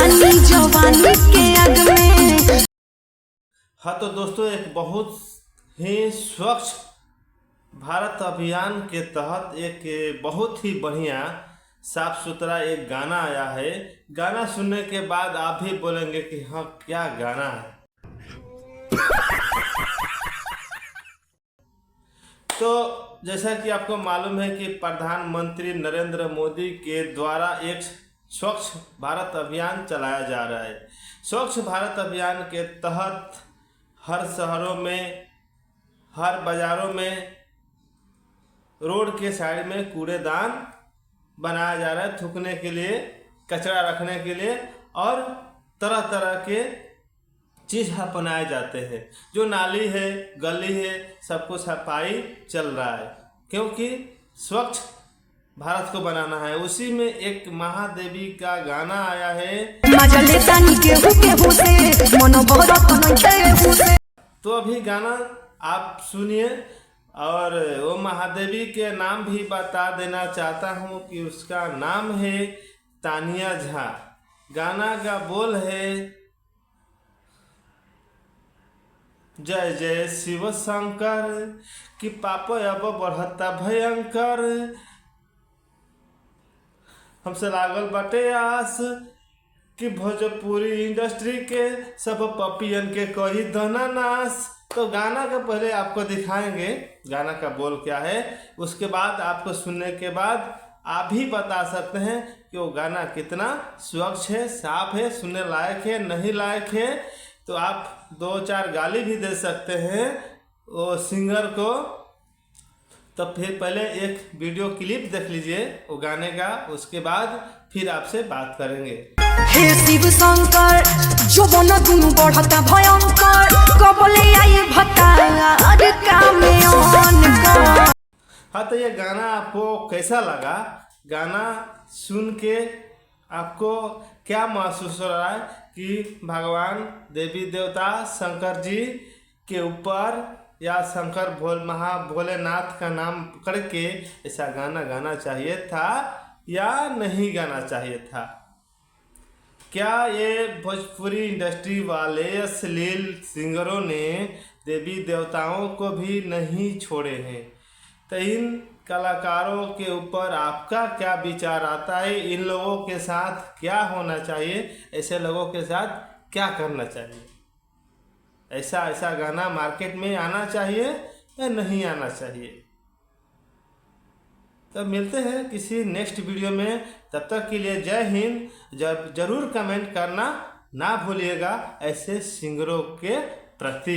जवानी के आग में। हाँ तो दोस्तों, एक बहुत ही स्वच्छ भारत अभियान के तहत एक बहुत ही बढ़िया साफ सुथरा एक गाना आया है। गाना सुनने के बाद आप भी बोलेंगे कि हाँ, क्या गाना है। तो जैसा कि आपको मालूम है कि प्रधानमंत्री नरेंद्र मोदी के द्वारा एक स्वच्छ भारत अभियान चलाया जा रहा है। स्वच्छ भारत अभियान के तहत हर शहरों में, हर बाज़ारों में, रोड के साइड में कूड़ेदान बनाया जा रहा है, थूकने के लिए, कचरा रखने के लिए, और तरह तरह के चीज़ अपनाए जाते हैं। जो नाली है, गली है, सबको सफाई चल रहा है, क्योंकि स्वच्छ भारत को बनाना है। उसी में एक महादेवी का गाना आया है। तो अभी गाना आप सुनिए, और वो महादेवी के नाम भी बता देना चाहता हूँ कि उसका नाम है तानिया झा। गाना का बोल है, जय जय शिव शंकर कि पाप अब बढ़ता भयंकर, हमसे लागल बाटे आस कि भोजपुरी इंडस्ट्री के सब पपियन के कोई दना नाश। तो गाना का पहले आपको दिखाएंगे गाना का बोल क्या है, उसके बाद आपको सुनने के बाद आप भी बता सकते हैं कि वो गाना कितना स्वच्छ है, साफ है, सुनने लायक है, नहीं लायक है। तो आप 2-4 गाली भी दे सकते हैं वो सिंगर को। तो फिर पहले एक वीडियो क्लिप देख लीजिए वो गाने का, उसके बाद फिर आपसे बात करेंगे। हे शिव शंकर जो बना दुनु बढ़ता भयंकर, कबले आई भतार कामे ऑन कर। हाँ, तो ये गाना आपको कैसा लगा? गाना सुन के आपको क्या महसूस हो रहा है कि भगवान, देवी देवता, शंकर जी के ऊपर या शंकर भोलेनाथ का नाम करके ऐसा गाना गाना चाहिए था या नहीं गाना चाहिए था? क्या ये भोजपुरी इंडस्ट्री वाले अश्लील सिंगरों ने देवी देवताओं को भी नहीं छोड़े हैं? तो इन कलाकारों के ऊपर आपका क्या विचार आता है? इन लोगों के साथ क्या होना चाहिए? ऐसे लोगों के साथ क्या करना चाहिए? ऐसा गाना मार्केट में आना चाहिए या नहीं आना चाहिए? तो मिलते हैं किसी नेक्स्ट वीडियो में। तब तक के लिए जय हिंद। जरूर कमेंट करना ना भूलिएगा ऐसे सिंगरों के प्रति।